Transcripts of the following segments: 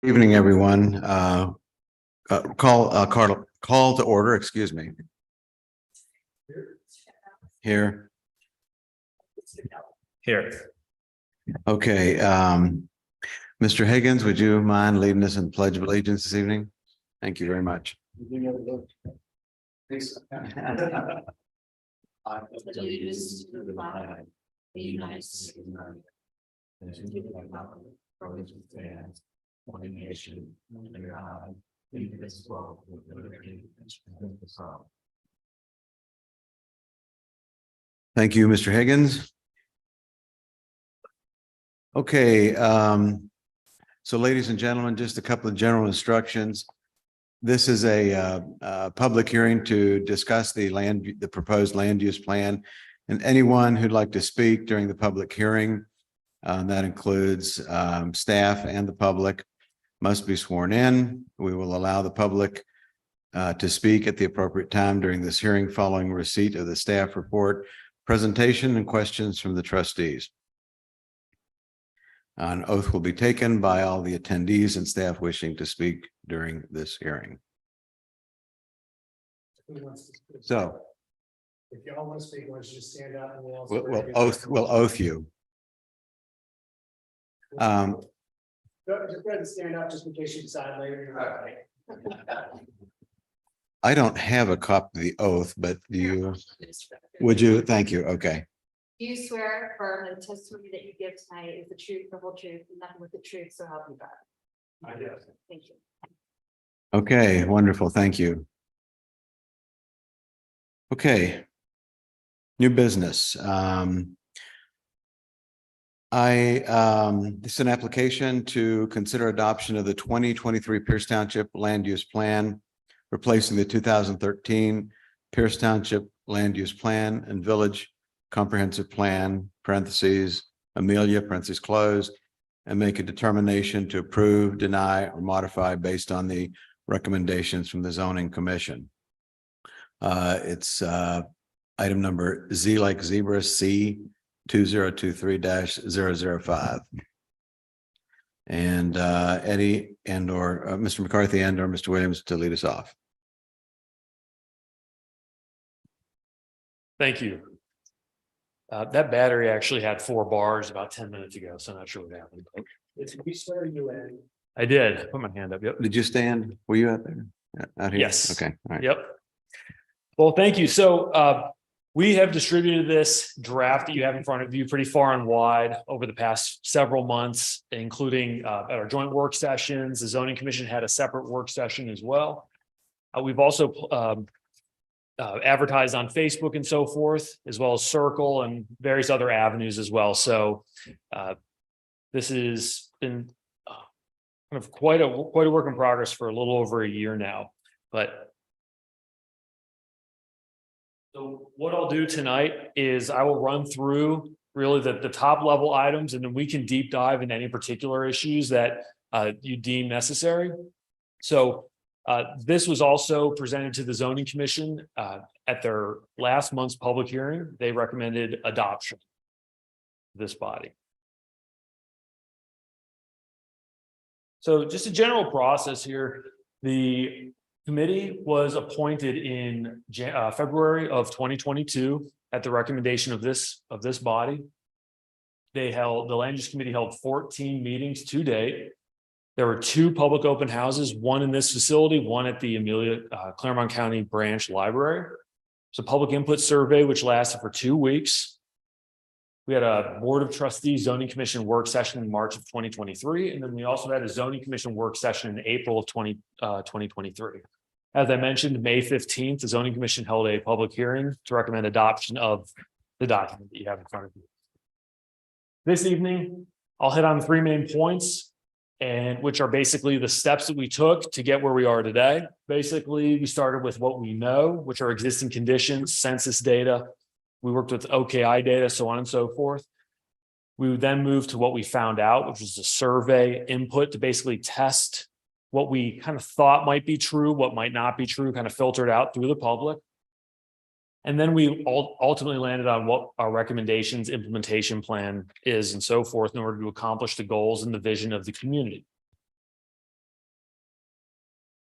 Evening, everyone. Call to order, excuse me. Here. Okay, Mr. Higgins, would you mind leading us in the Pledge of Allegiance this evening? Thank you very much. Allegiance to the flag of the United States of America, and to the republic for which it stands, one nation, under God, indivisible, with liberty and justice for all. Thank you, Mr. Higgins. Okay, so ladies and gentlemen, just a couple of general instructions. This is a public hearing to discuss the proposed land use plan, and anyone who'd like to speak during the public hearing, that includes staff and the public, must be sworn in. We will allow the public to speak at the appropriate time during this hearing following receipt of the staff report, presentation, and questions from the trustees. An oath will be taken by all the attendees and staff wishing to speak during this hearing. So, if y'all want to speak, why don't you just stand up and we'll oath you. Just go ahead and stand up just in case you decide later. You're right. I don't have a copy of the oath, but do you? Would you? Thank you. Okay. Do you swear affirm that the testimony that you give tonight is the truth, the whole truth, and nothing but the truth, so help you God? I do. Thank you. Okay, wonderful. Thank you. Okay. New business. This is an application to consider adoption of the 2023 Pierce Township Land Use Plan, replacing the 2013 Pierce Township Land Use Plan and Village Comprehensive Plan, parentheses, Amelia, parentheses closed, and make a determination to approve, deny, or modify based on the recommendations from the Zoning Commission. It's item number Z like zebra C 2023-005. And Eddie and or Mr. McCarthy and or Mr. Williams to lead us off. Thank you. That battery actually had 4 bars about 10 minutes ago, so I'm not sure what happened. We swear you in. I did put my hand up. Yep. Did you stand? Were you out there? Out here? Yes. Okay. All right. Yep. Well, thank you. So we have distributed this draft that you have in front of you pretty far and wide over the past several months, including at our joint work sessions. The Zoning Commission had a separate work session as well. We've also advertised on Facebook and so forth, as well as Circle and various other avenues as well. So this has been kind of quite a work in progress for a little over a year now. But so what I'll do tonight is I will run through really the top level items, and then we can deep dive into any particular issues that you deem necessary. So this was also presented to the Zoning Commission at their last month's public hearing. They recommended adoption of this body. So just a general process here. The committee was appointed in February of 2022 at the recommendation of this body. The Land Use Committee held 14 meetings to date. There were 2 public open houses, one in this facility, one at the Amelia Claremont County Branch Library. It's a public input survey, which lasted for 2 weeks. We had a Board of Trustees Zoning Commission work session in March of 2023. And then we also had a Zoning Commission work session in April of 2023. As I mentioned, May 15th, the Zoning Commission held a public hearing to recommend adoption of the document that you have in front of you. This evening, I'll hit on 3 main points, and which are basically the steps that we took to get where we are today. Basically, we started with what we know, which are existing conditions, census data. We worked with OKI data, so on and so forth. We would then move to what we found out, which was a survey input to basically test what we kind of thought might be true, what might not be true, kind of filtered out through the public. And then we ultimately landed on what our recommendations, implementation plan is and so forth in order to accomplish the goals and the vision of the community.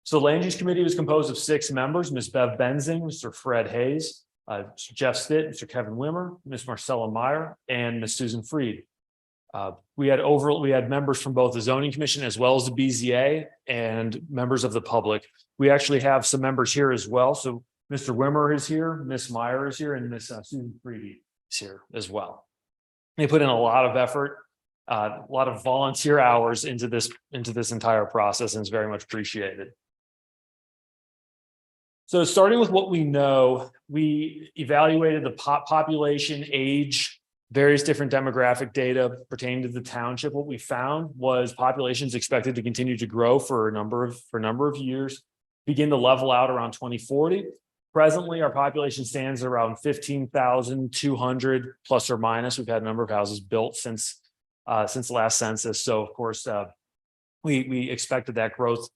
So the Land Use Committee was composed of 6 members: Ms. Bev Benzing, Mr. Fred Hayes, Mr. Jeff Stitt, Mr. Kevin Wimmer, Ms. Marcella Meyer, and Ms. Susan Freed. We had members from both the Zoning Commission as well as the BZA and members of the public. We actually have some members here as well. So Mr. Wimmer is here, Ms. Meyer is here, and Ms. Susan Freed is here as well. They put in a lot of effort, a lot of volunteer hours into this entire process, and it's very much appreciated. So starting with what we know, we evaluated the population, age, various different demographic data pertaining to the township. What we found was population is expected to continue to grow for a number of years, begin to level out around 2040. Presently, our population stands around 15,200 plus or minus. We've had a number of houses built since the last census. So of course, we expected that growth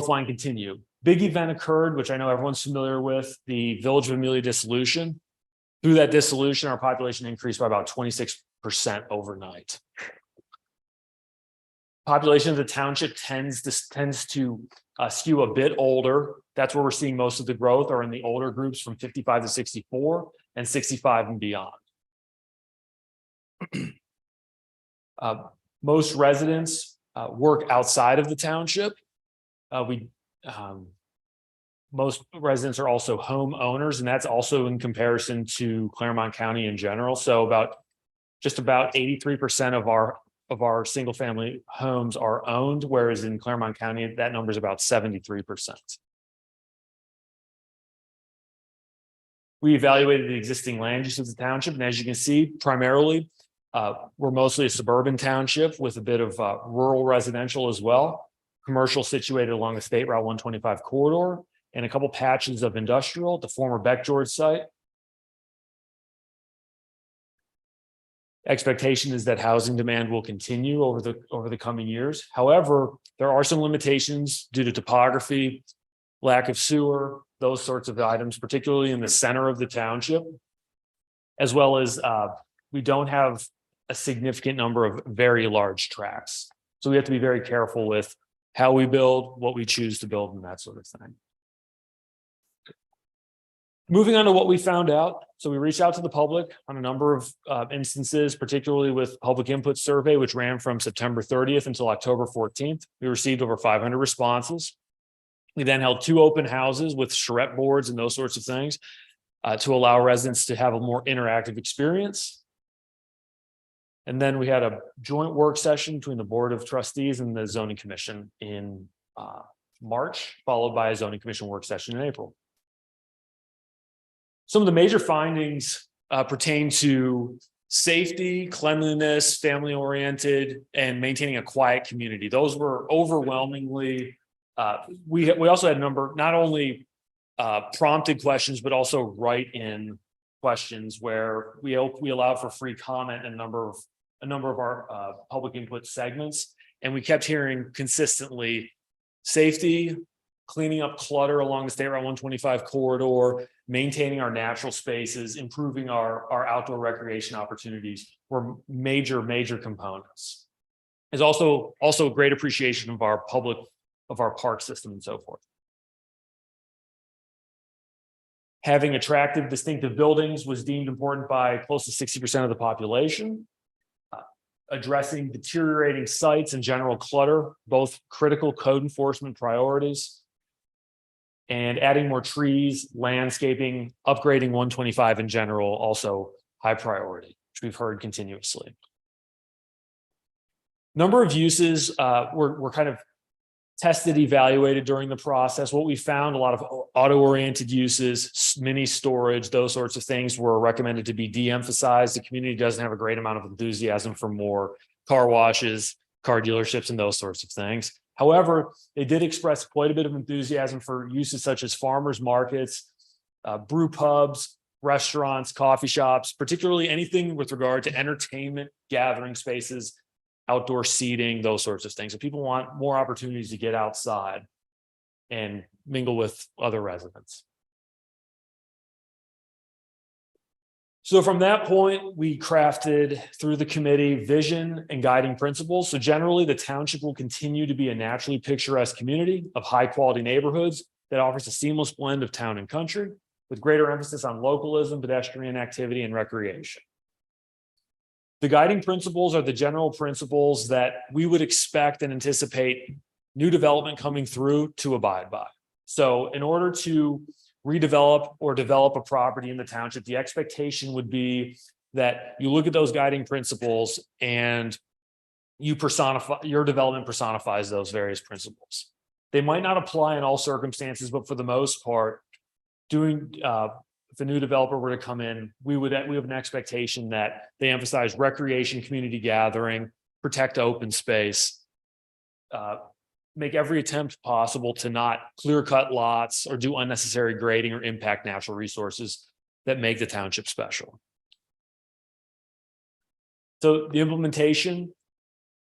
line continue. Big event occurred, which I know everyone's familiar with, the Village of Amelia dissolution. Through that dissolution, our population increased by about 26% overnight. Population of the township tends to skew a bit older. That's where we're seeing most of the growth, are in the older groups from 55 to 64 and 65 and beyond. Most residents work outside of the township. Most residents are also homeowners, and that's also in comparison to Claremont County in general. So just about 83% of our single family homes are owned, whereas in Claremont County, that number is about 73%. We evaluated the existing land use of the township, and as you can see, primarily, we're mostly a suburban township with a bit of rural residential as well. Commercial situated along the State Route 125 corridor, and a couple patches of industrial at the former Beck George site. Expectation is that housing demand will continue over the coming years. However, there are some limitations due to topography, lack of sewer, those sorts of items, particularly in the center of the township, as well as we don't have a significant number of very large tracts. So we have to be very careful with how we build, what we choose to build, and that sort of thing. Moving on to what we found out. So we reached out to the public on a number of instances, particularly with public input survey, which ran from September 30th until October 14th. We received over 500 responses. We then held 2 open houses with charrette boards and those sorts of things to allow residents to have a more interactive experience. And then we had a joint work session between the Board of Trustees and the Zoning Commission in March, followed by a Zoning Commission work session in April. Some of the major findings pertain to safety, cleanliness, family-oriented, and maintaining a quiet community. Those were overwhelmingly, we also had a number, not only prompted questions, but also write-in questions where we allowed for free comment in a number of our public input segments. And we kept hearing consistently safety, cleaning up clutter along the State Route 125 corridor, maintaining our natural spaces, improving our outdoor recreation opportunities were major components. There's also a great appreciation of our park system and so forth. Having attractive, distinctive buildings was deemed important by close to 60% of the population. Addressing deteriorating sites and general clutter, both critical code enforcement priorities. And adding more trees, landscaping, upgrading 125 in general, also high priority, which we've heard continuously. Number of uses were kind of tested, evaluated during the process. What we found, a lot of auto-oriented uses, mini storage, those sorts of things were recommended to be de-emphasized. The community doesn't have a great amount of enthusiasm for more car washes, car dealerships, and those sorts of things. However, they did express quite a bit of enthusiasm for uses such as farmers markets, brew pubs, restaurants, coffee shops, particularly anything with regard to entertainment, gathering spaces, outdoor seating, those sorts of things. So people want more opportunities to get outside and mingle with other residents. So from that point, we crafted through the committee vision and guiding principles. So generally, the township will continue to be a naturally picturesque community of high quality neighborhoods that offers a seamless blend of town and country with greater emphasis on localism, pedestrian activity, and recreation. The guiding principles are the general principles that we would expect and anticipate new development coming through to abide by. So in order to redevelop or develop a property in the township, the expectation would be that you look at those guiding principles and you personify, your development personifies those various principles. They might not apply in all circumstances, but for the most part, if a new developer were to come in, we have an expectation that they emphasize recreation, community gathering, protect open space, make every attempt possible to not clear cut lots or do unnecessary grading or impact natural resources that make the township special. So the implementation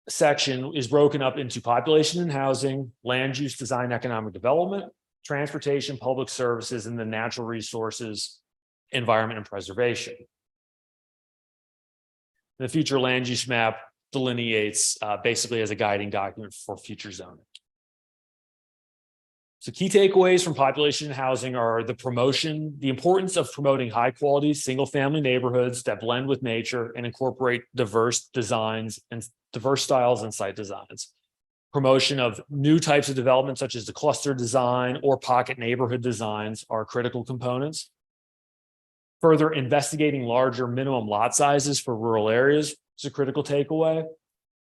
section is broken up into population and housing, land use design, economic development, transportation, public services, and the natural resources, environment, and preservation. The future land use map delineates basically as a guiding document for future zoning. So key takeaways from population and housing are the importance of promoting high quality single family neighborhoods that blend with nature and incorporate diverse designs and diverse styles and site designs. Promotion of new types of development such as the cluster design or pocket neighborhood designs are critical components. Further investigating larger minimum lot sizes for rural areas is a critical takeaway.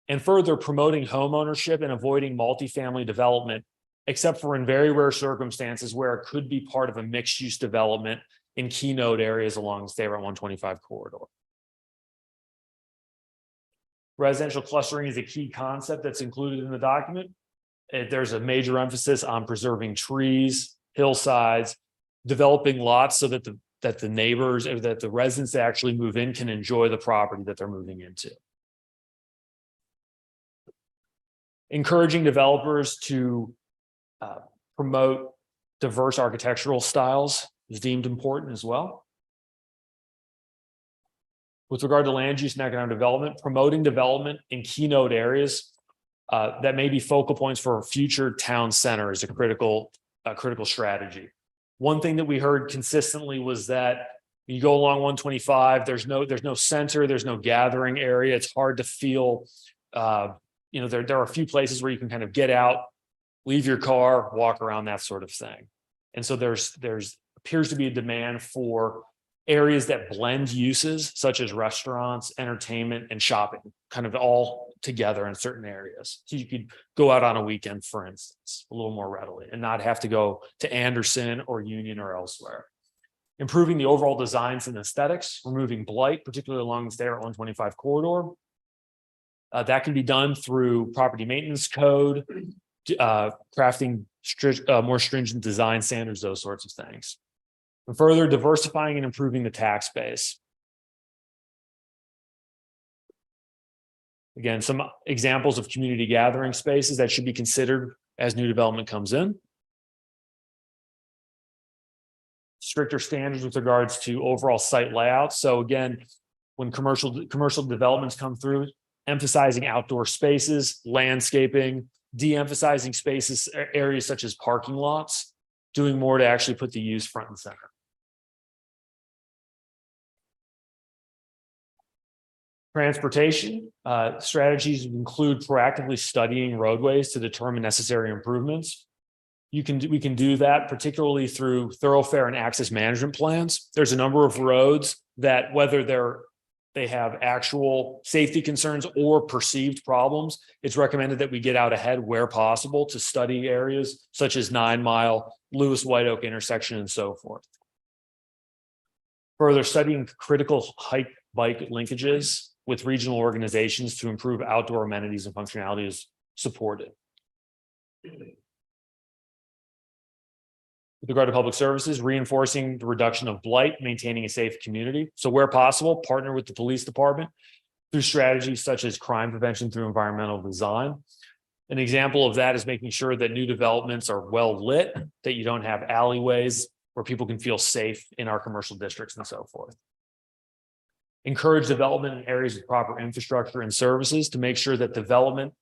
And further promoting home ownership and avoiding multifamily development, except for in very rare circumstances where it could be part of a mixed use development in keynote areas along the State Route 125 corridor. Residential clustering is a key concept that's included in the document. There's a major emphasis on preserving trees, hillsides, developing lots so that the neighbors or that the residents that actually move in can enjoy the property that they're moving into. Encouraging developers to promote diverse architectural styles is deemed important as well. With regard to land use and economic development, promoting development in keynote areas that may be focal points for a future town center is a critical strategy. One thing that we heard consistently was that you go along 125, there's no center, there's no gathering area. It's hard to feel, there are a few places where you can kind of get out, leave your car, walk around, that sort of thing. And so there's appears to be a demand for areas that blend uses such as restaurants, entertainment, and shopping, kind of all together in certain areas. So you could go out on a weekend, for instance, a little more readily and not have to go to Anderson or Union or elsewhere. Improving the overall designs and aesthetics, removing blight, particularly along the State Route 125 corridor. That can be done through property maintenance code, crafting more stringent design standards, those sorts of things. And further diversifying and improving the tax base. Again, some examples of community gathering spaces that should be considered as new development comes in. Stricter standards with regards to overall site layout. So again, when commercial developments come through, emphasizing outdoor spaces, landscaping, de-emphasizing spaces, areas such as parking lots, doing more to actually put the use front and center. Transportation strategies include proactively studying roadways to determine necessary improvements. We can do that particularly through thoroughfare and access management plans. There's a number of roads that whether they have actual safety concerns or perceived problems, it's recommended that we get out ahead where possible to study areas such as 9 Mile, Lewis White Oak intersection, and so forth. Further studying critical hike bike linkages with regional organizations to improve outdoor amenities and functionality is supported. With regard to public services, reinforcing the reduction of blight, maintaining a safe community. So where possible, partner with the police department through strategies such as crime prevention through environmental design. An example of that is making sure that new developments are well lit, that you don't have alleyways where people can feel safe in our commercial districts and so forth. encourage development in areas with proper infrastructure and services to make sure that development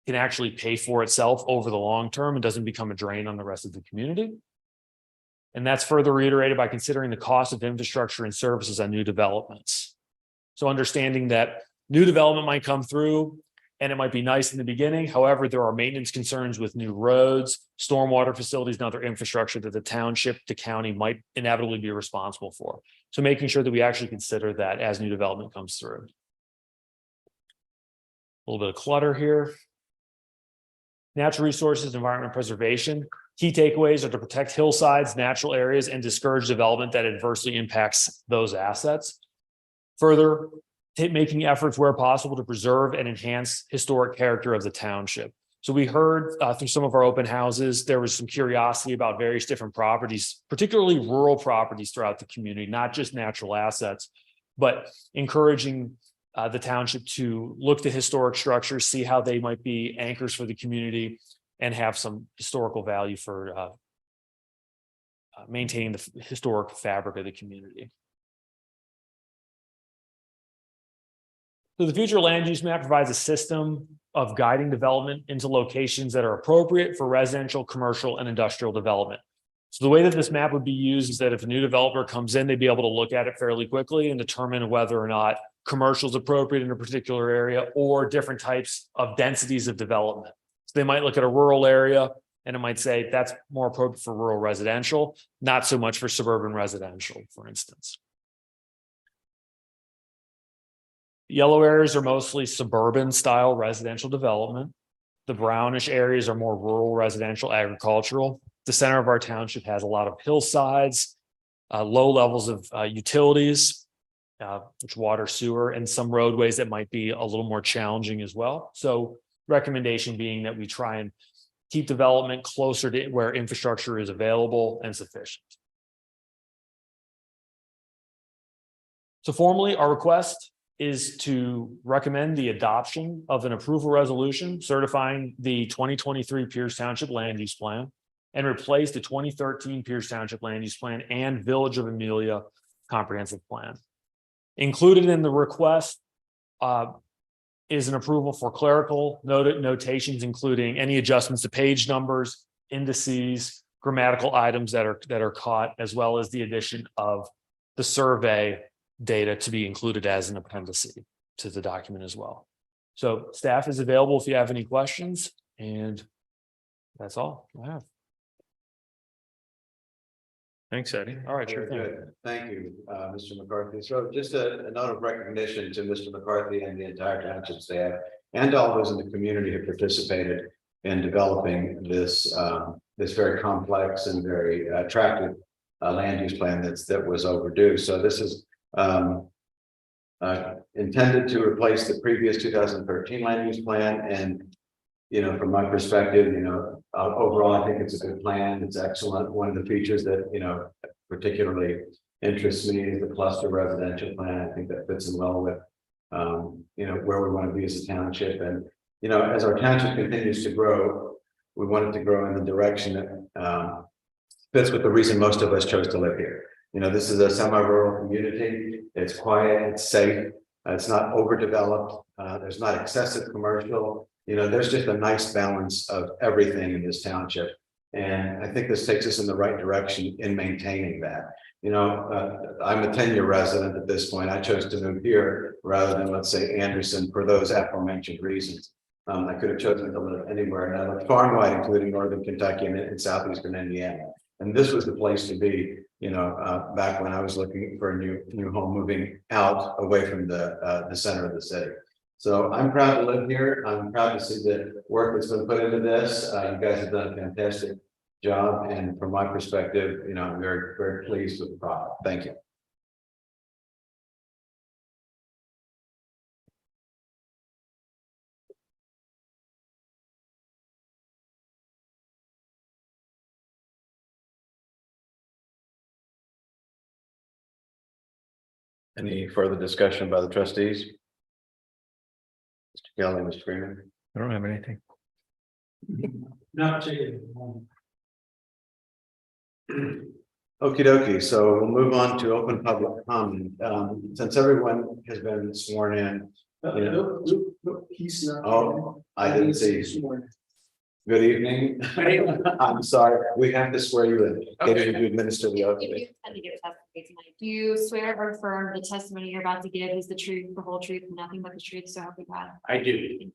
can actually pay for itself over the long term and doesn't become a drain on the rest of the community. And that's further reiterated by considering the cost of infrastructure and services on new developments. So understanding that new development might come through and it might be nice in the beginning. However, there are maintenance concerns with new roads, stormwater facilities, and other infrastructure that the township, the county might inevitably be responsible for. So making sure that we actually consider that as new development comes through. A little bit of clutter here. Natural resources, environment preservation. Key takeaways are to protect hillsides, natural areas, and discourage development that adversely impacts those assets. Further, making efforts where possible to preserve and enhance historic character of the township. So we heard through some of our open houses, there was some curiosity about various different properties, particularly rural properties throughout the community, not just natural assets, but encouraging the township to look to historic structures, see how they might be anchors for the community and have some historical value for maintaining the historic fabric of the community. So the future land use map provides a system of guiding development into locations that are appropriate for residential, commercial, and industrial development. So the way that this map would be used is that if a new developer comes in, they'd be able to look at it fairly quickly and determine whether or not commercial is appropriate in a particular area or different types of densities of development. So they might look at a rural area and it might say that's more appropriate for rural residential, not so much for suburban residential, for instance. Yellow areas are mostly suburban style residential development. The brownish areas are more rural residential agricultural. The center of our township has a lot of hillsides, low levels of utilities, which water, sewer, and some roadways that might be a little more challenging as well. So recommendation being that we try and keep development closer to where infrastructure is available and sufficient. So formally, our request is to recommend the adoption of an approval resolution certifying the 2023 Pierce Township Land Use Plan and replace the 2013 Pierce Township Land Use Plan and Village of Amelia Comprehensive Plan. Included in the request is an approval for clerical notations, including any adjustments to page numbers, indices, grammatical items that are caught, as well as the addition of the survey data to be included as an appendice to the document as well. So staff is available if you have any questions, and that's all I have. Thanks, Eddie. All right, sure Very thing. good. Thank you, Mr. McCarthy. So just a note of recognition to Mr. McCarthy and the entire township staff and all those in the community who participated in developing this this very complex and very attractive land use plan that was overdue. So this is intended to replace the previous 2013 land use plan. And, you know, from my perspective, you know, overall, I think it's a good plan. It's excellent. One of the features that, you know, particularly interests me is the cluster residential plan. I think that fits in well with, you know, where we want to be as a township. And, you know, as our township continues to grow, we want it to grow in the direction that fits with the reason most of us chose to live here. You know, this is a semi-rural community. It's quiet, it's safe, it's not overdeveloped, there's not excessive commercial. You know, there's just a nice balance of everything in this township. And I think this takes us in the right direction in maintaining that. You know, I'm a 10-year resident at this point. I chose to move here rather than, let's say, Anderson for those aforementioned reasons. I could have chosen to live anywhere, and I looked far and wide, including northern Kentucky and southeastern Indiana. And this was the place to be, you know, back when I was looking for a new home, moving out away from the center of the city. So I'm proud to live here. I'm proud to see the work that's been put into this. You guys have done a fantastic job, and from my perspective, you know, I'm very, very pleased with the product. Thank you. Any further discussion by the trustees? Mr. Kelly, Mr. Freeman? I don't have anything. Not particularly. Okie dokie, so we'll move on to open public comment. Since everyone has been sworn in. He's not. Oh, I didn't see. Good evening. I'm sorry, we have to swear you in. Getting to administer the oath. If you intend to give testimony tonight, do you swear or affirm the testimony you're about to give is the truth, the whole truth, and nothing but the truth, so help you God? I do.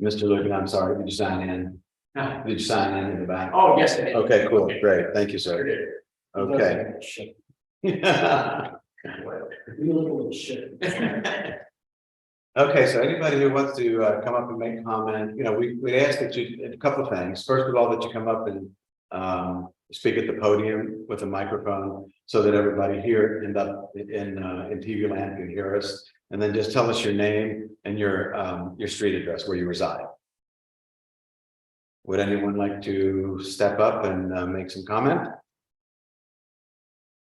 Mr. Lucan, I'm sorry, did you sign in? Did you sign in the back? Oh, yes, I did. Okay, cool, great, thank you, sir. Okay. Okay, so anybody who wants to come up and make a comment, we ask that you, a couple of things. First of all, that you come up and speak at the podium with a microphone so that everybody here in TV land can hear us. And then just tell us your name and your street address where you reside. Would anyone like to step up and make some comment?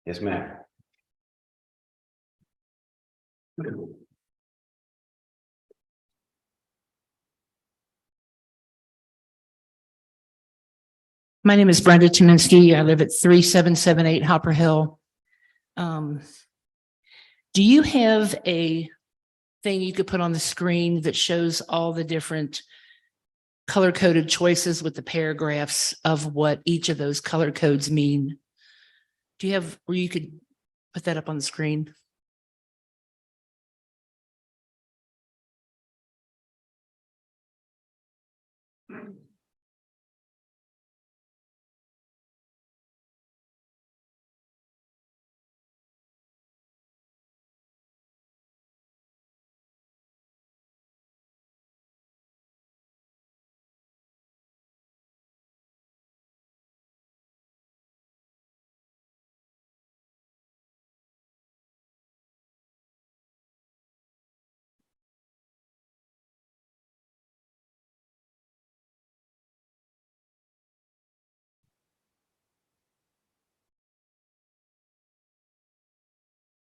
Yes, ma'am. My name is Brenda Tuminski. I live at 3778 Hopper Hill. Do you have a thing you could put on the screen that shows all the different color-coded choices with the paragraphs of what each of those color codes mean? Do you have where you could put that up on the screen?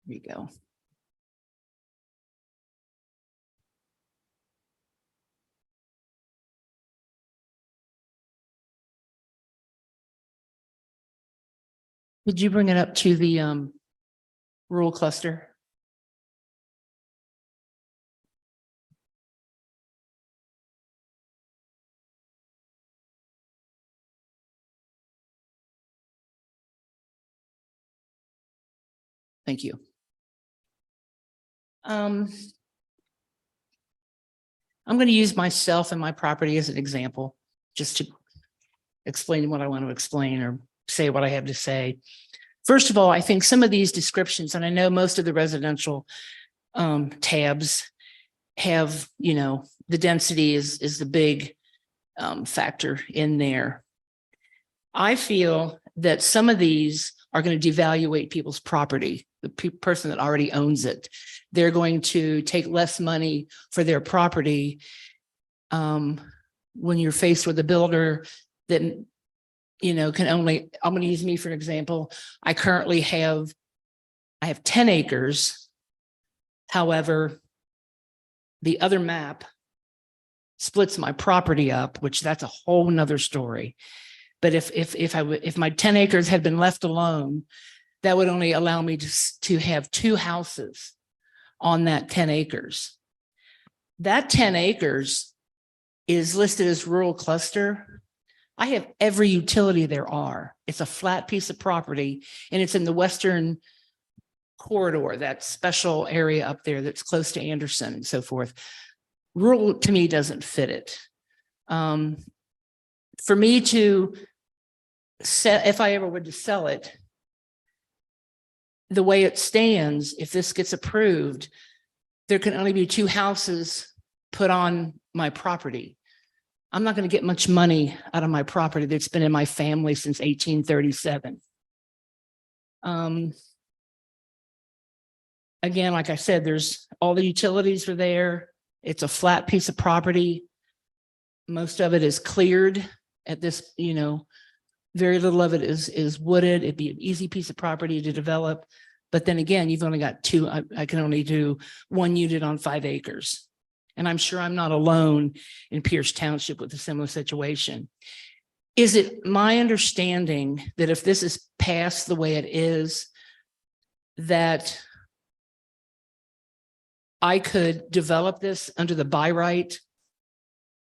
There you go. Would you bring it up to the rural cluster? Thank you. I'm going to use myself and my property as an example, just to explain what I want to explain or say what I have to say. First of all, I think some of these descriptions, and I know most of the residential tabs have, the density is the big factor in there. I feel that some of these are going to devaluate people's property, the person that already owns it. They're going to take less money for their property when you're faced with a builder that, can only, I'm going to use me for an example. I currently have 10 acres. However, the other map splits my property up, which that's a whole nother story. But if my 10 acres had been left alone, that would only allow me to have 2 houses on that 10 acres. That 10 acres is listed as rural cluster. I have every utility there are. It's a flat piece of property and it's in the western corridor, that special area up there that's close to Anderson and so forth. Rural to me doesn't fit it. For me to sell, if I ever were to sell it, the way it stands, if this gets approved, there can only be 2 houses put on my property. I'm not going to get much money out of my property that's been in my family since 1837. Again, like I said, there's all the utilities are there. It's a flat piece of property. Most of it is cleared at this, very little of it is wooded. It'd be an easy piece of property to develop. But then again, you've only got 2, I can only do 1 unit on 5 acres. And I'm sure I'm not alone in Pierce Township with a similar situation. Is it my understanding that if this is passed the way it is, that I could develop this under the by right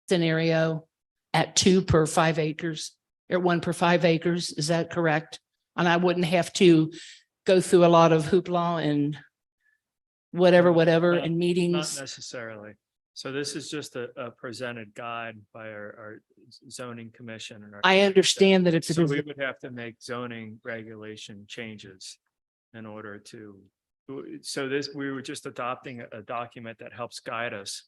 scenario at 2 per 5 acres, or 1 per 5 acres? Is that correct? And I wouldn't have to go through a lot of hoopla and whatever, and Not meetings. necessarily. So this is just a presented guide by our zoning commission. And our- I understand that it's So we a, would have to make zoning regulation changes in order to, so this, we were just adopting a document that helps guide us,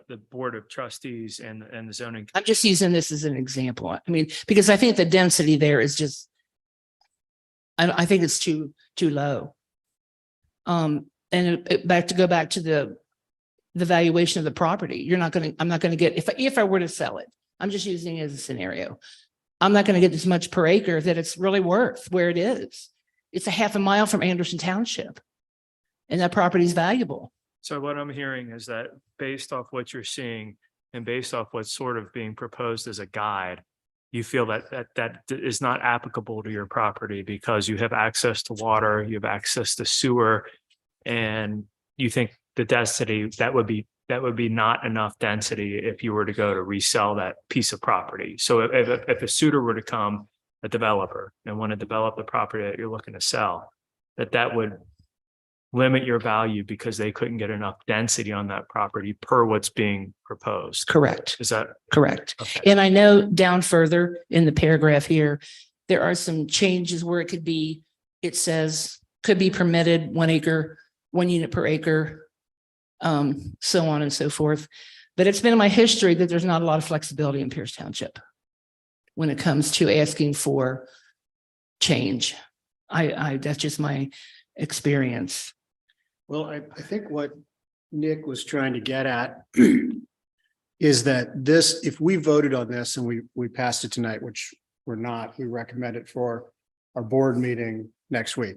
the Board of Trustees and the zoning. I'm just using this as an example. I mean, because I think the density there is just, I think it's too low. And go back to the valuation of the property. I'm not gonna get, if I were to sell it, I'm just using it as a scenario. I'm not gonna get as much per acre that it's really worth where it is. It's a half a mile from Anderson Township. And that property is valuable. So what I'm hearing is that based off what you're seeing and based off what's sort of being proposed as a guide, you feel that is not applicable to your property because you have access to water, you have access to sewer, and you think the density, that would be not enough density if you were to go to resell that piece of property. So if a suitor were to come, a developer, and want to develop the property that you're looking to sell, that would limit your value because they couldn't get enough density on that property per what's being proposed. Correct. Is that Correct. okay? And I know down further in the paragraph here, there are some changes where it says, could be permitted 1 acre, 1 unit per acre, so on and so forth. But it's been in my history that there's not a lot of flexibility in Pierce Township when it comes to asking for change. That's just my experience. Well, I think what Nick was trying to get at is that this, if we voted on this and we passed it tonight, which we're not, we recommend it for our board meeting next week.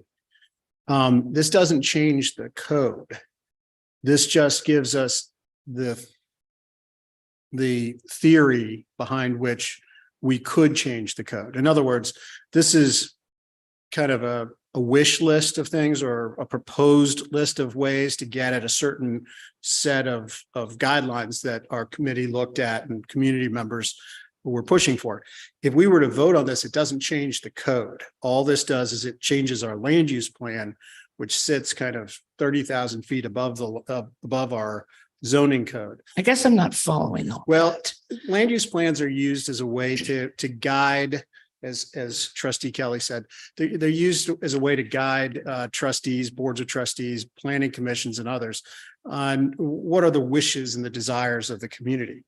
This doesn't change the code. This just gives us the theory behind which we could change the code. In other words, this is kind of a wish list of things or a proposed list of ways to get at a certain set of guidelines that our committee looked at and community members were pushing for. If we were to vote on this, it doesn't change the code. All this does is it changes our land use plan, which sits kind of 30,000 feet above our zoning code. I guess I'm not following. Well, land use plans are used as a way to guide, as Trustee Kelly said, they're used as a way to guide trustees, boards of trustees, planning commissions, and others on what are the wishes and the desires of the community.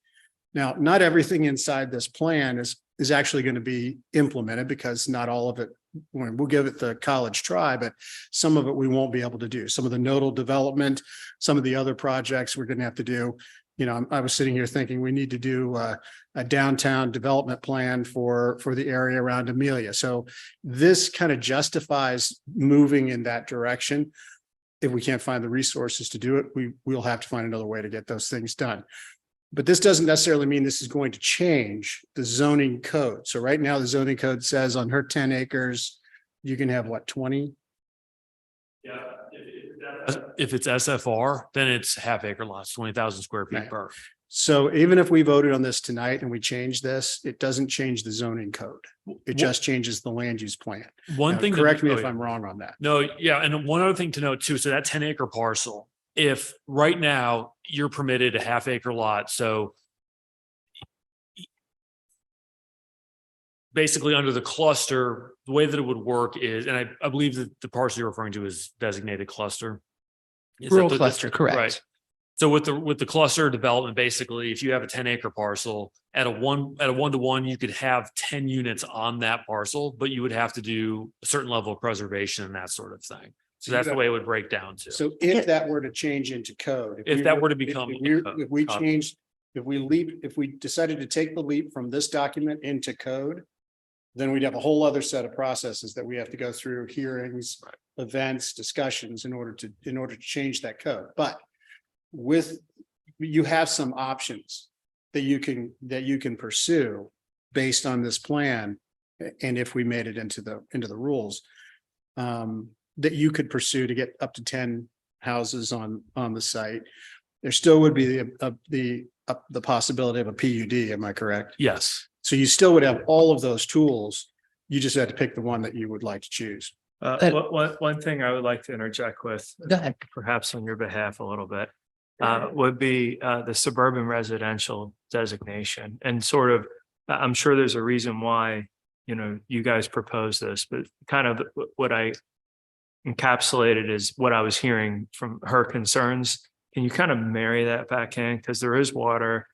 Now, not everything inside this plan is actually going to be implemented because not all of it, we'll give it the college try, but some of it we won't be able to do. Some of the nodal development, some of the other projects we're going to have to do. You know, I was sitting here thinking we need to do a downtown development plan for the area around Amelia. So this kind of justifies moving in that direction. If we can't find the resources to do it, we'll have to find another way to get those things done. But this doesn't necessarily mean this is going to change the zoning code. So right now the zoning code says on her 10 acres, you can have what, 20? Yeah. If it's SFR, then it's half acre lots, 20,000 square feet Right. per. So even if we voted on this tonight and we change this, it doesn't change the zoning code. It just changes the land use plan. One Now, thing. correct me if I'm wrong on that. No, yeah, and one other thing to note too, so that 10 acre parcel, if right now you're permitted a half acre lot, so basically under the cluster, the way that it would work is, and I believe that the parcel you're referring to is designated cluster. Is that Rural the- cluster, correct. Right. So with the cluster development, basically, if you have a 10 acre parcel at a 1-to-1, you could have 10 units on that parcel, but you would have to do a certain level of preservation and that sort of thing. So that's the way it would break down to. So if that were to change into code. If that were to become If we changed, if we decided to take the leap from this document into code, then we'd have a whole other set of processes that we have to go through, hearings, events, discussions in order to change that code. But you have some options that you can pursue based on this plan, and if we made it into the rules, that you could pursue to get up to 10 houses on the site, there still would be the possibility of a PUD, am I correct? Yes. So you still would have all of those tools. You just had to pick the one that you would like to choose. One thing I would like to interject with, Go ahead. perhaps on your behalf a little bit, would be the suburban residential designation and sort of, I'm sure there's a reason why, you guys proposed this, but kind of what I encapsulated is what I was hearing from her concerns. Can you kind of marry that back in? Because there is water,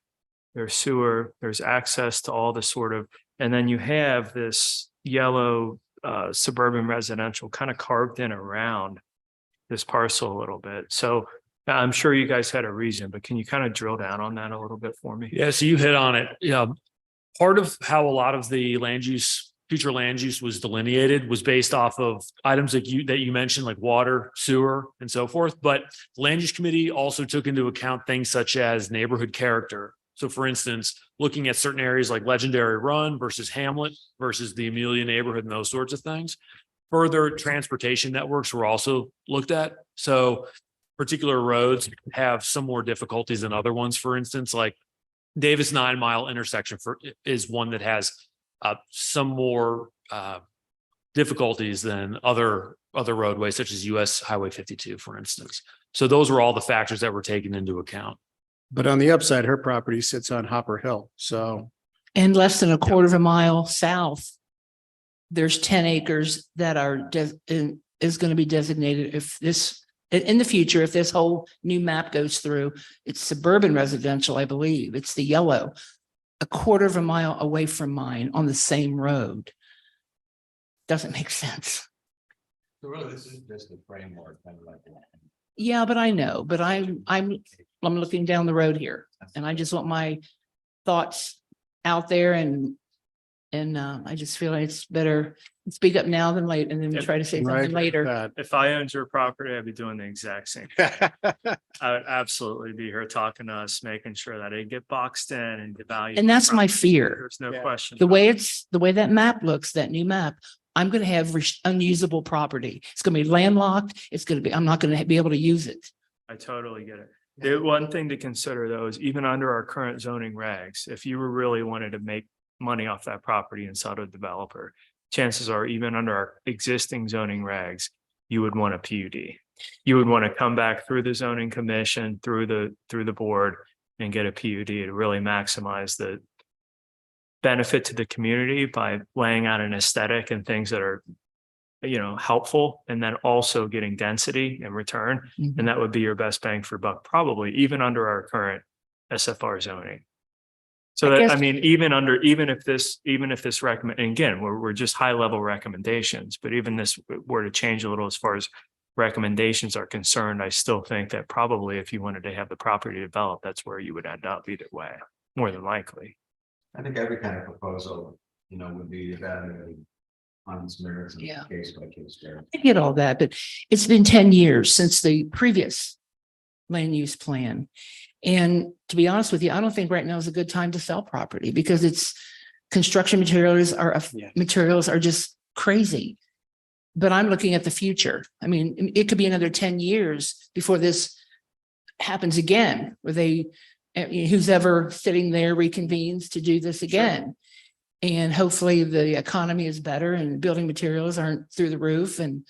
there's sewer, there's access to all the sort of, and then you have this yellow suburban residential kind of carved in around this parcel a little bit. So I'm sure you guys had a reason, but can you kind of drill down on that a little bit for me? Yeah, so you hit on it. Yeah. Part of how a lot of the future land use was delineated was based off of items that you mentioned, like water, sewer, and so forth. But the land use committee also took into account things such as neighborhood character. So for instance, looking at certain areas like Legendary Run versus Hamlet versus the Amelia neighborhood and those sorts of things. Further transportation networks were also looked at. So particular roads have some more difficulties than other ones. For instance, like Davis 9 Mile intersection is one that has some more difficulties than other roadways, such as US Highway 52, for instance. So those were all the factors that were taken into account. But on the upside, her property sits on Hopper Hill. So And less than a quarter of a mile south, there's 10 acres that is going to be designated in the future, if this whole new map goes through. It's suburban residential, I believe. It's the yellow, a quarter of a mile away from mine on the same road. Doesn't make sense. So really, this is just a framework, kind of like that. Yeah, but I know, but I'm looking down the road here, and I just want my thoughts out there, and I just feel like it's better speak up now than late, and then try to say something later. If I owned your property, I'd be doing the exact same. I would absolutely be here talking to us, making sure that it get boxed in and devalued. And that's my fear. There's no question. The way that map looks, that new map, I'm going to have unusable property. It's going to be landlocked. I'm not going to be able to use it. I totally get it. The one thing to consider though is even under our current zoning regs, if you were really wanted to make money off that property and sell to a developer, chances are even under our existing zoning regs, you would want a PUD. You would want to come back through the zoning commission, through the board, and get a PUD to really maximize the benefit to the community by laying out an aesthetic and things that are, helpful, and then also getting density in return. Mhm. And that would be your best bang for buck, probably even under our current SFR zoning. So I that, guess- even if this recommend, and again, we're just high level recommendations, but even this were to change a little as far as recommendations are concerned, I still think that probably if you wanted to have the property developed, that's where you would end up either way, more than likely. I think every kind of proposal, would be evaluated on its merits and Yeah. case by case. basis. I get all that, but it's been 10 years since the previous land use plan. And to be honest with you, I don't think right now is a good time to sell property because construction materials are just crazy. But I'm looking at the future. I mean, it could be another 10 years before this happens again, where who's ever sitting there reconvenes to do this again. And hopefully the economy is better and building materials aren't through the roof and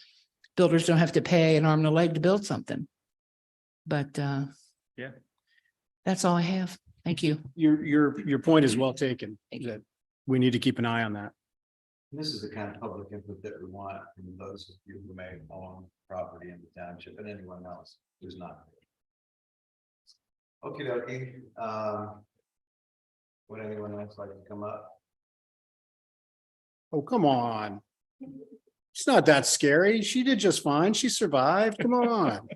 builders don't have to pay an arm and a leg to build something. But Yeah. That's all I have. Thank you. Your point is well taken, that we need to keep an eye on that. This is the kind of public input that we want from those of you who may own property in the township and anyone else who's not. Okay, would anyone else like to come up? Oh, come on. It's not that scary. She did just fine. She survived. Come on.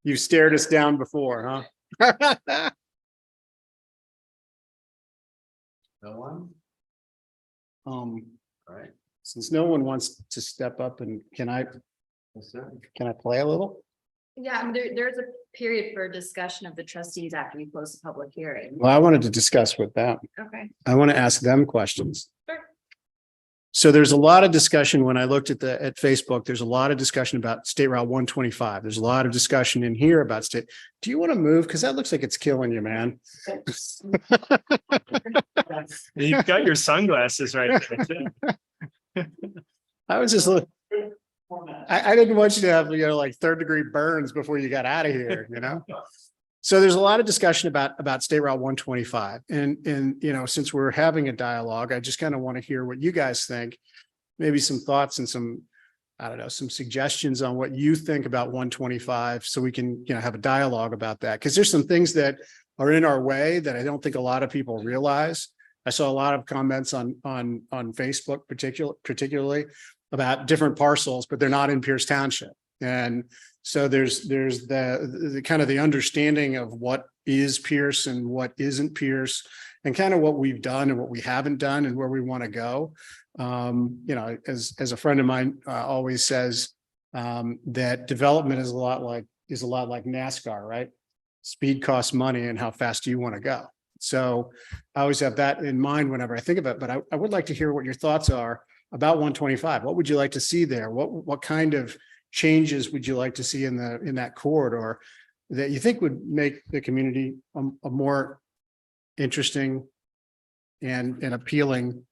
You stared us down before, huh? No one? All All right. since no one wants to step up and can I Yes, sir. play a little? Yeah, I mean, there's a period for discussion of the trustees after we close the public hearing. Well, I wanted to discuss with them. Okay. I want to ask them questions. Sure. So there's a lot of discussion when I looked at Facebook, there's a lot of discussion about State Route 125. There's a lot of discussion in here about state. Do you want to move? Because that looks like it's killing you, man. You've got your sunglasses right there too. I was just looking. I didn't want you to have, like 3rd-degree burns before you got out of here, So there's a lot of discussion about State Route 125. And, since we're having a dialogue, I just kind of want to hear what you guys think. Maybe some thoughts and some suggestions on what you think about 125. So we can, have a dialogue about that. Because there's some things that are in our way that I don't think a lot of people realize. I saw a lot of comments on Facebook, particularly about different parcels, but they're not in Pierce Township. And so there's the kind of the understanding of what is Pierce and what isn't Pierce, and kind of what we've done and what we haven't done and where we want to go. As a friend of mine always says, that development is a lot like NASCAR, right? Speed costs money, and how fast do you want to go? So I always have that in mind whenever I think of it, but I would like to hear what your thoughts are about 125. What would you like to see there? What kind of changes would you like to see in that corridor that you think would make the community a more interesting and appealing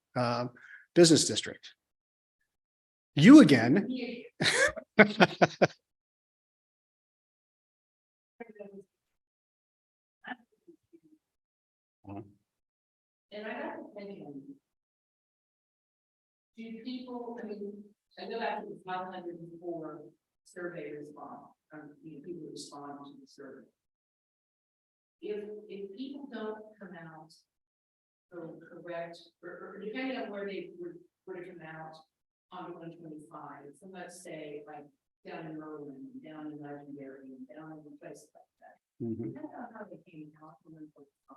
business district? You again. And I got thinking, do people, I go back to the 504 survey response, people respond to the survey. If people don't come out, so correct, or depending on where they were to come out on 125, so let's say like down in Merlin, down in Legendary, and down in places like that. Depending on how they came out from 125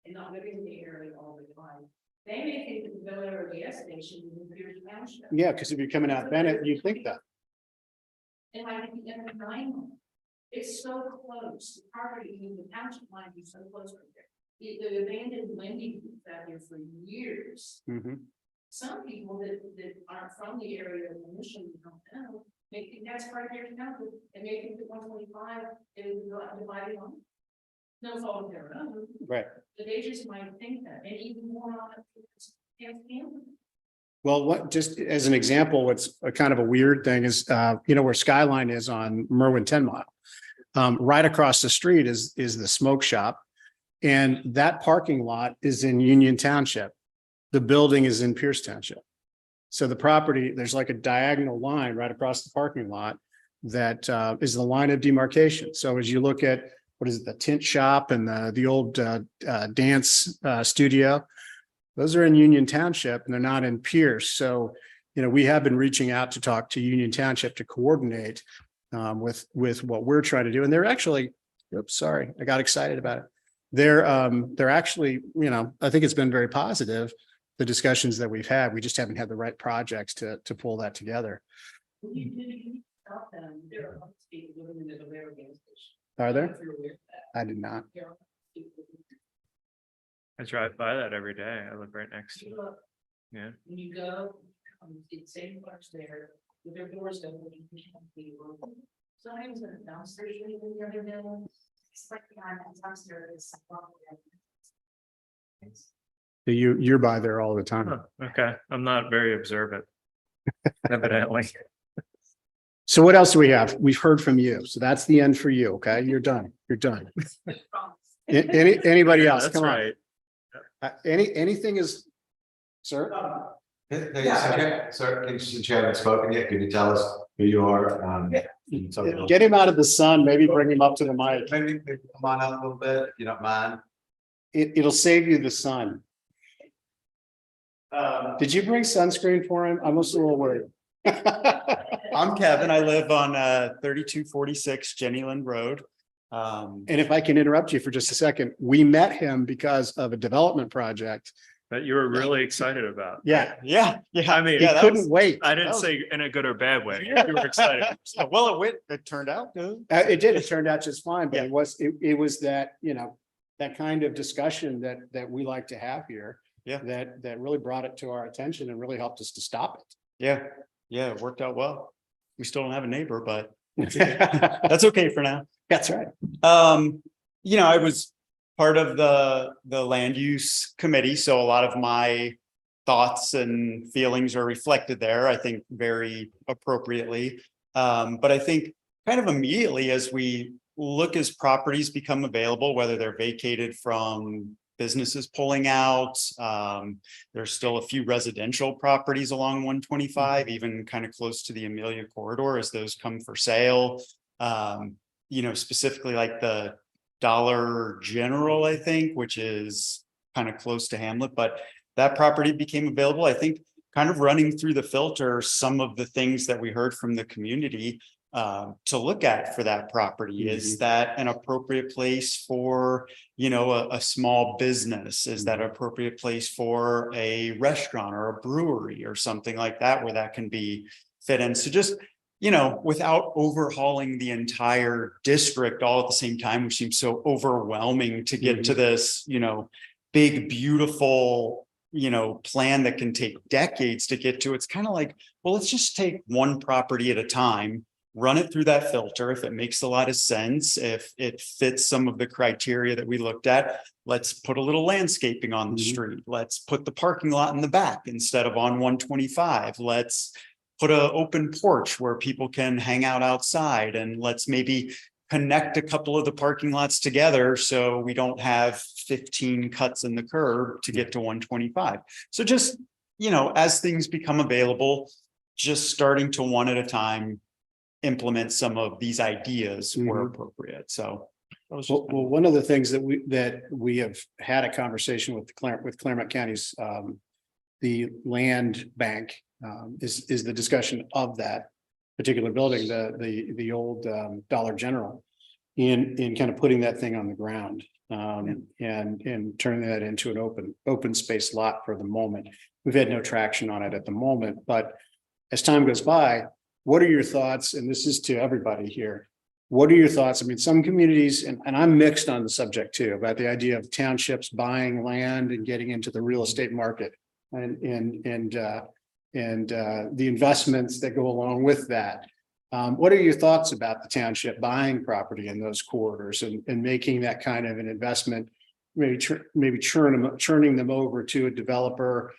and not living in the area all the time. They may think that the Villa or gas station is in Pierce Township. Yeah, because if you're coming out Bennett, you think that. And I think in 9, it's so close, the property in the township line is so close right there. The abandoned lending group out there for years. Some people that aren't from the area initially don't know, they think that's right there in town, and they think that 125 is divided on. No fault of their own. Right. But they just might think that, and even more on it. Well, what, just as an example, what's a kind of a weird thing is, where Skyline is on Merwin 10 Mile. Right across the street is the smoke shop. And that parking lot is in Union Township. The building is in Pierce Township. So the property, there's like a diagonal line right across the parking lot that is the line of demarcation. So as you look at, what is it, the tint shop and the old dance studio, those are in Union Township and they're not in Pierce. So, we have been reaching out to talk to Union Township to coordinate with what we're trying to do. And they're actually, oops, sorry, I got excited about it. They're actually, I think it's been very positive, the discussions that we've had. We just haven't had the right projects to pull that together. Are there? I did not. I drive by that every day. I live right next to it. Yeah. When you go, the same parts there, with their doors open. Sometimes in the downstairs, the other day, it's like behind that downstairs. You're by there all the time. Huh, okay, I'm not very observant. Evidently. So what else do we have? We've heard from you. So that's the end for you. Okay, you're done. You're done. Anybody else? That's Come on. right. Anything is, sir? Sir, since you haven't spoken yet, can you tell us who you are? Get him out of the sun. Maybe bring him up to the mic. Maybe come on up a little bit, if you don't mind. It'll save you the sun. Did you bring sunscreen for him? I'm just a little worried. I'm Kevin. I live on 3246 Jenny Lind Road. And if I can interrupt you for just a second, we met him because of a development project that you were really excited about. Yeah, Yeah, yeah. I mean, he yeah, that couldn't was- wait. I didn't That was- say in a good or bad way. You were excited. Yeah, well, it turned out good. It did, it turned out just fine, but Yeah. it was that, that kind of discussion that we like to have here. Yeah. That really brought it to our attention and really helped us to stop Yeah, yeah, it worked out well. We still don't have a neighbor, but it. that's okay for now. That's right. I was part of the land use committee, so a lot of my thoughts and feelings are reflected there, I think very appropriately. But I think kind of immediately as we look as properties become available, whether they're vacated from businesses pulling out, there's still a few residential properties along 125, even kind of close to the Amelia corridor as those come for sale. Specifically like the Dollar General, I think, which is kind of close to Hamlet, but that property became available. I think kind of running through the filter, some of the things that we heard from the community to look at for that property. Is that an appropriate place for, a small business? Is that an appropriate place for a restaurant or a brewery or something like that, where that can be fit in? So just, without overhauling the entire district all at the same time, which seems so overwhelming to get to this, big, beautiful, plan that can take decades to get to. It's kind of like, well, let's just take one property at a time, run it through that filter. If it makes a lot of sense, if it fits some of the criteria that we looked at, let's put a little landscaping on the street. Let's put the parking lot in the back instead of on 125. Let's put an open porch where people can hang out outside, and let's maybe connect a couple of the parking lots together so we don't have 15 cuts in the curb to get to 125. So just, as things become available, just starting to one at a time implement some of these ideas where appropriate. So that was just Well, one of the things that we have had a conversation with Claremont County's the land bank is the discussion of that particular building, the old Dollar General, in kind of putting that thing on the ground and turning that into an open space lot for the moment. We've had no traction on it at the moment, but as time goes by, what are your thoughts? And this is to everybody here. What are your thoughts? I mean, some communities, and I'm mixed on the subject too, about the idea of townships buying land and getting into the real estate market and the investments that go along with that. What are your thoughts about the township buying property in those corridors and making that kind of an investment, maybe churning them over to a developer,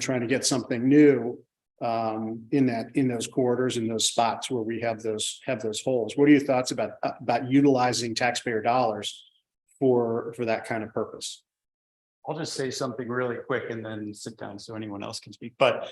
trying to get something new in those corridors, in those spots where we have those holes? What are your thoughts about utilizing taxpayer dollars for that kind of purpose? I'll just say something really quick and then sit down so anyone else can speak. But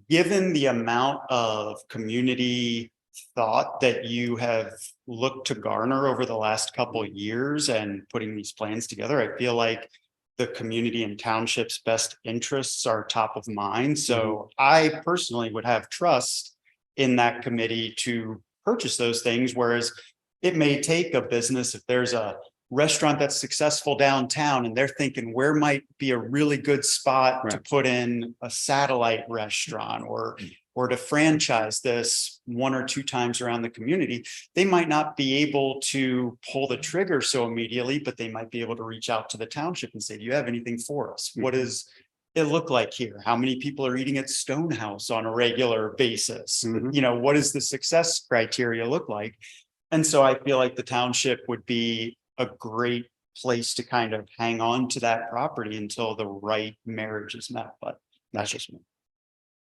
given the amount of community thought that you have looked to garner over the last couple of years and putting these plans together, I feel like the community and townships' best interests are top of mind. So I personally would have trust in that committee to purchase those things, whereas it may take a business, if there's a restaurant that's successful downtown and they're thinking where might be a really good spot to put in a satellite restaurant or to franchise this 1 or 2 times around the community, they might not be able to pull the trigger so immediately, but they might be able to reach out to the township and say, do you have anything for us? What does it look like here? How many people are eating at Stonehouse on a regular basis? What does the success criteria look like? And so I feel like the township would be a great place to kind of hang on to that property until the right marriage is met, but that's just me.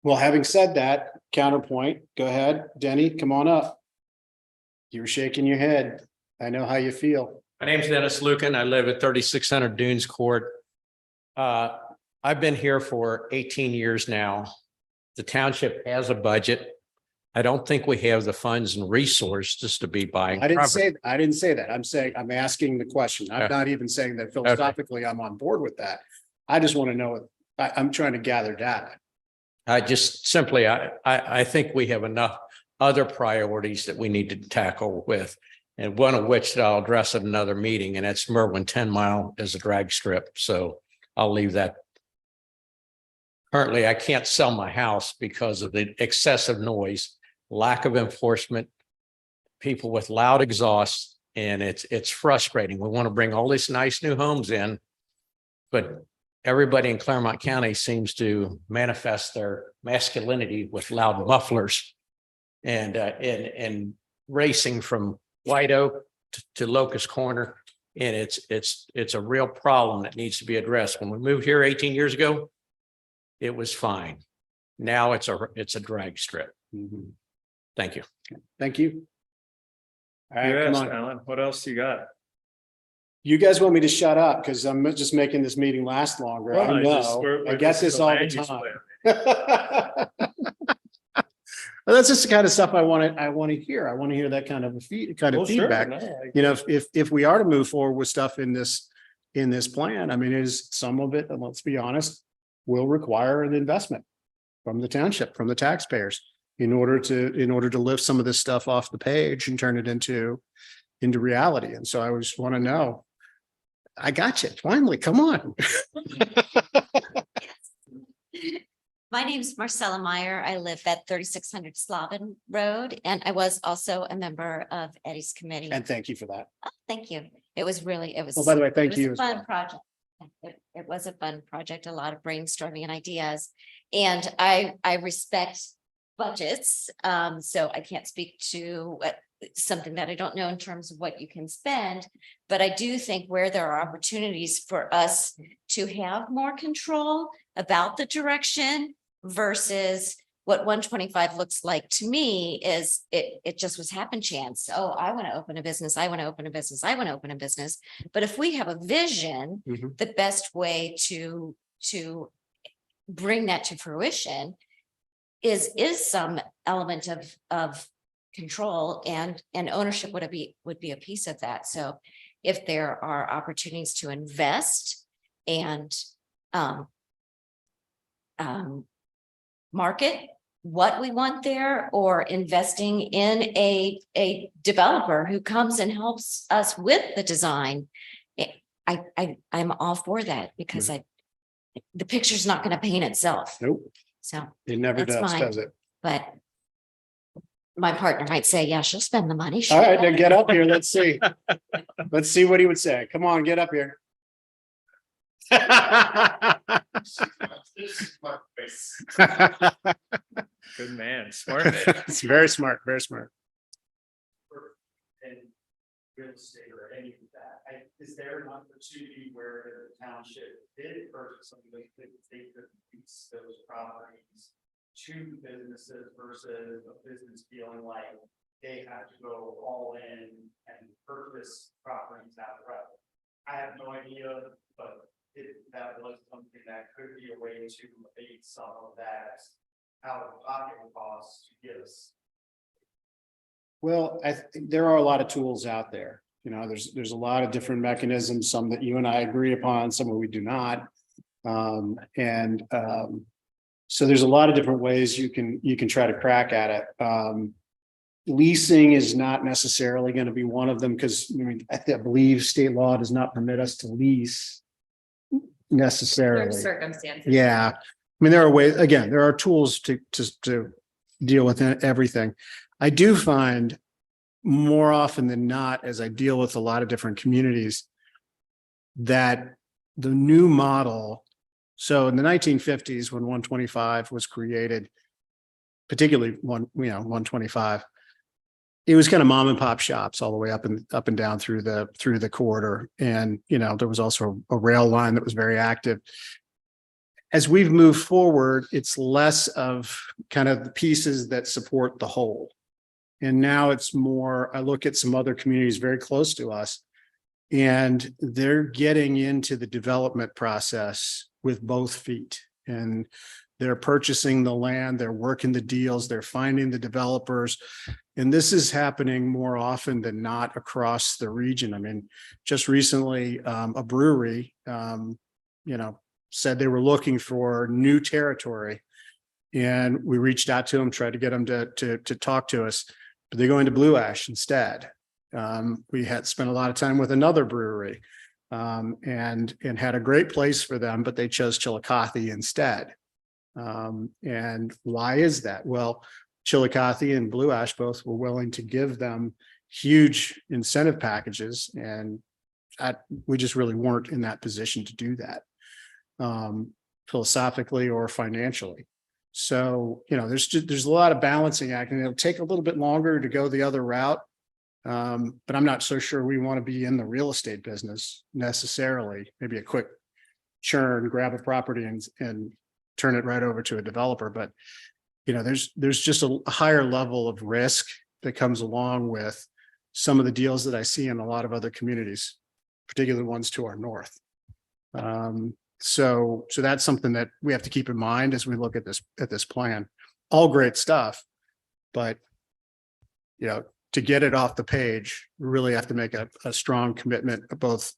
Well, having said that, counterpoint, go ahead, Denny, come on up. You were shaking your head. I know how you feel. My name's Dennis Lucan. I live at 3600 Dunes Court. I've been here for 18 years now. The township has a budget. I don't think we have the funds and resources to be buying. I didn't property. say that. I'm asking the question. I'm not even saying that philosophically I'm on board with that. I just want to know, I'm trying to gather data. I just simply, I think we have enough other priorities that we need to tackle with, and one of which that I'll address at another meeting, and that's Merwin 10 Mile as a drag strip. So I'll leave that Currently, I can't sell my house because of the excessive noise, lack of enforcement, people with loud exhaust, and it's frustrating. We want to bring all these nice new homes in, but everybody in Claremont County seems to manifest their masculinity with loud mufflers and racing from White Oak to Locust Corner. And it's a real problem that needs to be addressed. When we moved here 18 years ago, it was fine. Now it's a drag strip. Mhm. Thank you. Thank you. All right, come Yes, on. Alan, what else you got? You guys want me to shut up because I'm just making this meeting last longer. I know. I get this all the time. Well, that's just the kind of stuff I want to hear. I want to hear that kind of feedback. You know, if we are to move forward with stuff in this plan, I mean, is some of it, and let's be honest, will require an investment from the township, from the taxpayers, in order to lift some of this stuff off the page and turn it into reality. And so I just want to know. I got you. Finally, come on. My name is Marcella Meyer. I live at 3600 Slavin Road, and I was also a member of Eddie's committee. And thank you for that. Oh, thank you. It was. Oh, by the way, thank it was you a as fun well. project. It was a fun project, a lot of brainstorming and ideas. And I respect budgets. So I can't speak to something that I don't know in terms of what you can spend. But I do think where there are opportunities for us to have more control about the direction versus what 125 looks like to me is it just was happen chance. Oh, I want to open a business. I want to open a business. I want to open a business. But if we have a vision, Mhm. the best way to bring that to fruition is some element of control and ownership would be a piece of that. So if there are opportunities to invest and market what we want there, or investing in a developer who comes and helps us with the design, I'm all for that because the picture's not going to paint itself. Nope, So it never That's does, fine. does it? but my partner might say, yeah, she'll spend the money. All right, then get up here. Let's see. Let's see what he would say. Come on, get up here. Good man, smart man. It's very smart, very smart. And real estate or any of that, is there an opportunity where the township did purchase something that they could use those properties to businesses versus a business feeling like they have to go all in and purchase properties outright? I have no idea, but if that was something that could be a way to abate some of that out of pocket costs to get us. Well, I think there are a lot of tools out there. You know, there's a lot of different mechanisms, some that you and I agree upon, some that we do not. So there's a lot of different ways you can try to crack at it. Leasing is not necessarily going to be one of them because I mean, I believe state law does not permit us to lease necessarily. Circumstances. Yeah. I mean, there are ways, again, there are tools to deal with everything. I do find more often than not, as I deal with a lot of different communities, that the new model, so in the 1950s, when 125 was created, particularly 125, it was kind of mom and pop shops all the way up and down through the corridor. And, you know, there was also a rail line that was very active. As we've moved forward, it's less of kind of the pieces that support the whole. And now it's more, I look at some other communities very close to us, and they're getting into the development process with both feet. And they're purchasing the land, they're working the deals, they're finding the developers. And this is happening more often than not across the region. I mean, just recently, a brewery, said they were looking for new territory. And we reached out to them, tried to get them to talk to us, but they're going to Blue Ash instead. We had spent a lot of time with another brewery and had a great place for them, but they chose Chillicothe instead. And why is that? Well, Chillicothe and Blue Ash both were willing to give them huge incentive packages, and we just really weren't in that position to do that, philosophically or financially. So, there's a lot of balancing act, and it'll take a little bit longer to go the other route. But I'm not so sure we want to be in the real estate business necessarily. Maybe a quick churn, grab a property and turn it right over to a developer. But, there's just a higher level of risk that comes along with some of the deals that I see in a lot of other communities, particularly ones to our north. So that's something that we have to keep in mind as we look at this plan. All great stuff, but to get it off the page, we really have to make a strong commitment, both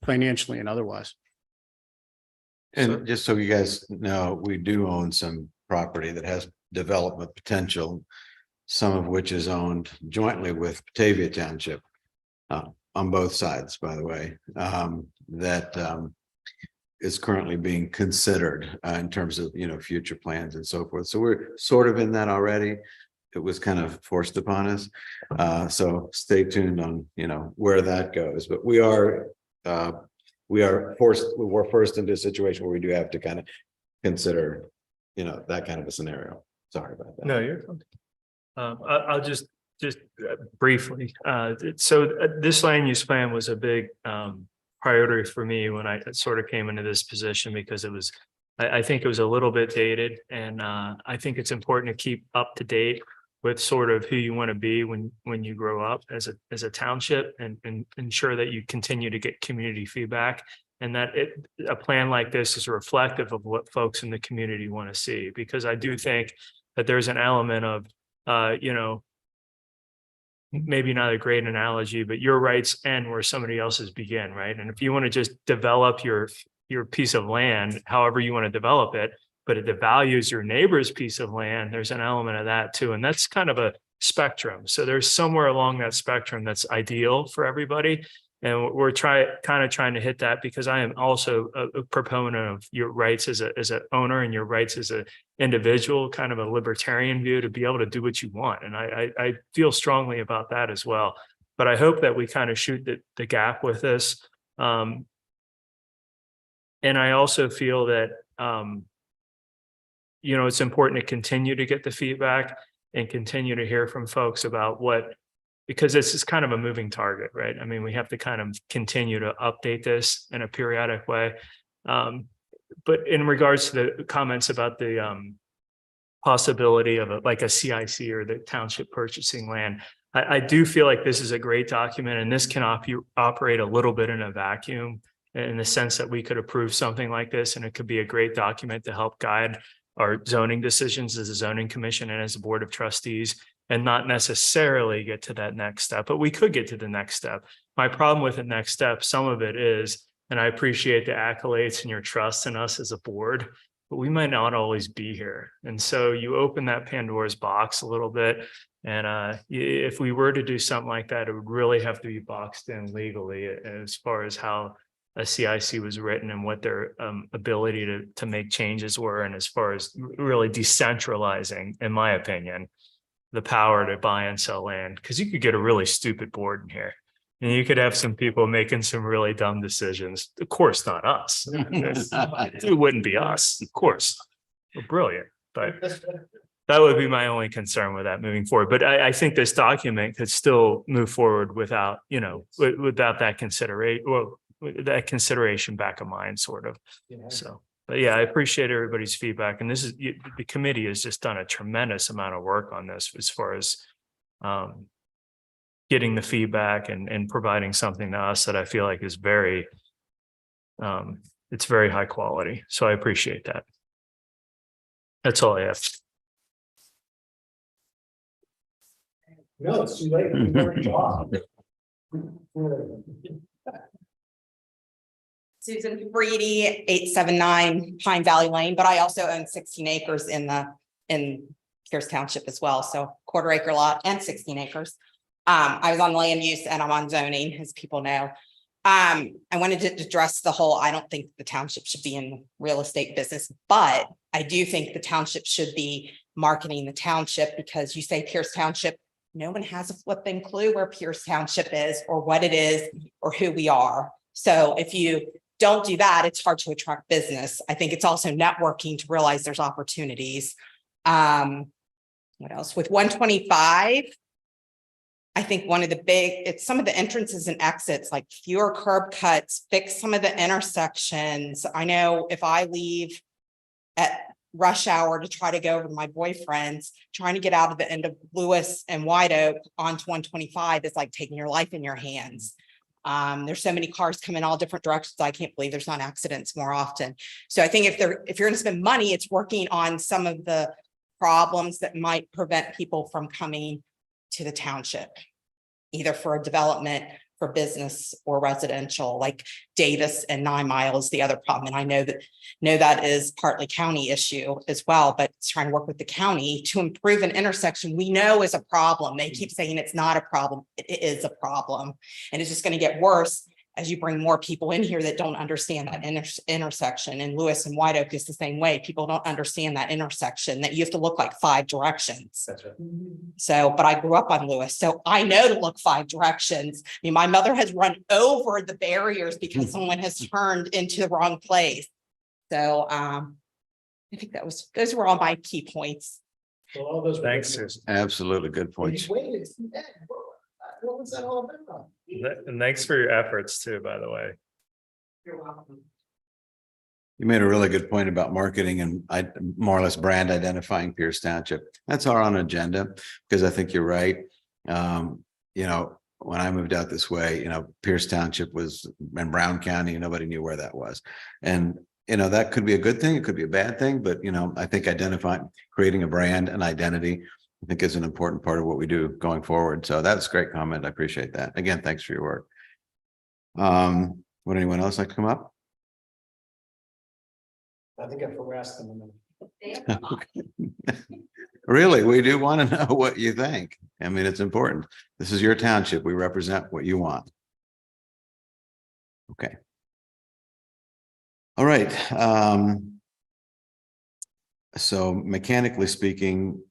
financially and otherwise. And just so you guys know, we do own some property that has development potential, some of which is owned jointly with Batavia Township, on both sides, by the way, that is currently being considered in terms of, future plans and so forth. So we're sort of in that already. It was kind of forced upon us. So stay tuned on, where that goes. But we're forced into a situation where we do have to kind of consider, that kind of a scenario. Sorry about that. No, you're fine. I'll just briefly. So this land use plan was a big priority for me when I sort of came into this position, because I think it was a little bit dated, and I think it's important to keep up to date with sort of who you want to be when you grow up as a township, and ensure that you continue to get community feedback, and that a plan like this is reflective of what folks in the community want to see. Because I do think that there's an element of, maybe not a great analogy, but your rights end where somebody else's begin, right? And if you want to just develop your piece of land, however you want to develop it, but it devalues your neighbor's piece of land, there's an element of that too. And that's kind of a spectrum. So there's somewhere along that spectrum that's ideal for everybody. And we're kind of trying to hit that, because I am also a proponent of your rights as an owner and your rights as an individual, kind of a libertarian view, to be able to do what you want. And I feel strongly about that as well. But I hope that we kind of shoot the gap with this. And I also feel that, it's important to continue to get the feedback and continue to hear from folks about because this is kind of a moving target, right? I mean, we have to kind of continue to update this in a periodic way. But in regards to the comments about the possibility of a CIC or the township purchasing land, I do feel like this is a great document, and this can operate a little bit in a vacuum, in the sense that we could approve something like this, and it could be a great document to help guide our zoning decisions as a zoning commission and as a board of trustees, and not necessarily get to that next step. But we could get to the next step. My problem with the next step, some of it is, and I appreciate the accolades and your trust in us as a board, but we might not always be here. And so you open that Pandora's box a little bit. And if we were to do something like that, it would really have to be boxed in legally, as far as how a CIC was written and what their ability to make changes were. And as far as really decentralizing, in my opinion, the power to buy and sell land, because you could get a really stupid board in here. And you could have some people making some really dumb decisions. Of course, not us. It wouldn't be us. Of course, we're brilliant, but that would be my only concern with that moving forward. But I think this document could still move forward without, without that consideration. Well, that consideration back of mind, sort of. So, but yeah, I appreciate everybody's feedback. And the committee has just done a tremendous amount of work on this, as far as getting the feedback and providing something to us that I feel like is very, it's very high quality. So I appreciate that. That's all I have. No, it's too late. We've already talked. Susan Brady, 879 Pine Valley Lane, but I also own 16 acres in Pierce Township as well. So 1/4 acre lot and 16 acres. I was on land use and I'm on zoning, as people know. I wanted to address the whole, I don't think the township should be in real estate business, but I do think the township should be marketing the township, because you say Pierce Township, no one has a flipping clue where Pierce Township is or what it is or who we are. So if you don't do that, it's hard to attract business. I think it's also networking to realize there's opportunities. What else? With 125, I think one of the it's some of the entrances and exits, like fewer curb cuts, fix some of the intersections. I know if I leave at rush hour to try to go over to my boyfriend's, trying to get out of the end of Lewis and White Oak onto 125 is like taking your life in your hands. There's so many cars coming all different directions. I can't believe there's not accidents more often. So I think if you're going to spend money, it's working on some of the problems that might prevent people from coming to the township, either for a development, for business or residential, like Davis and 9 Mile is the other problem. And I know that is partly county issue as well, but it's trying to work with the county to improve an intersection we know is a problem. They keep saying it's not a problem. It is a problem. And it's just going to get worse as you bring more people in here that don't understand that intersection. And Lewis and White Oak is the same way. People don't understand that intersection, that you have to look like 5 directions. That's right. So, but I grew up on Lewis, so I know to look 5 directions. I mean, my mother has run over the barriers because someone has turned into the wrong place. So, I think those were all my key points. So all those. Thanks. Absolutely good points. What was that all about? And thanks for your efforts too, by the way. You're welcome. You made a really good point about marketing and more or less brand identifying Pierce Township. That's our own agenda, because I think you're right. When I moved out this way, Pierce Township was in Brown County and nobody knew where that was. And, that could be a good thing. It could be a bad thing, but, I think creating a brand and identity, I think is an important part of what we do going forward. So that's a great comment. I appreciate that. Again, thanks for your work. Would anyone else like to come up? I think I've harassed them enough. Really, we do want to know what you think. I mean, it's important. This is your township. We represent what you want. Okay. All right. So mechanically speaking,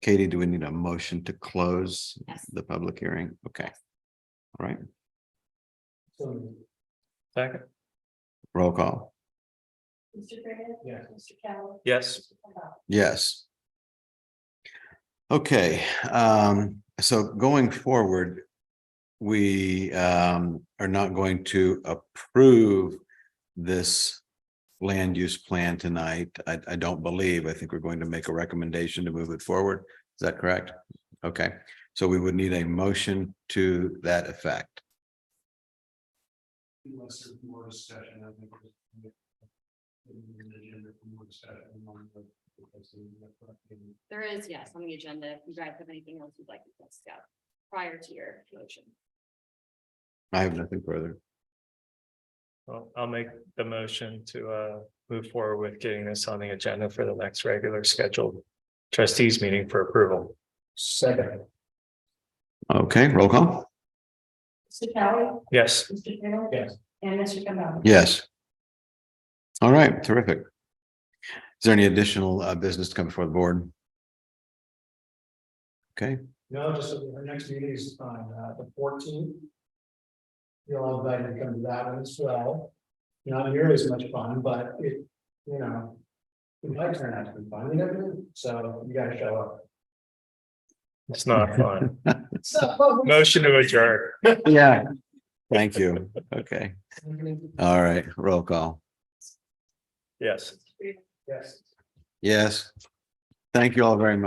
Katie, do we need a motion to close the public hearing? Okay. All right. Second. Roll call. Mr. Grant. Yeah. Mr. Kelly. Yes. Yes. Okay, so going forward, we are not going to approve this land use plan tonight. I don't believe. I think we're going to make a recommendation to move it forward. Is that correct? Okay, so we would need a motion to that effect. More discussion, I think. There is, yes, on the agenda. If you guys have anything else you'd like to discuss prior to your motion. I have nothing further. Well, I'll make the motion to move forward with getting this on the agenda for the next regular scheduled trustees meeting for approval. Second. Okay, roll call. Mr. Kelly. Yes. Mr. Grant. Yes. And Mr. Campbell. Yes. All right, terrific. Is there any additional business to come before the board? Okay, No, just our next meeting is on the 14th. You're all invited to come to that one as well. Not nearly as much fun, but it might turn out to be fun. You never know. So you gotta show up. It's not fun. Motion to adjourn. yeah. Thank you. Okay. All right, roll call. Yes. Yes. Yes. Thank you all very much.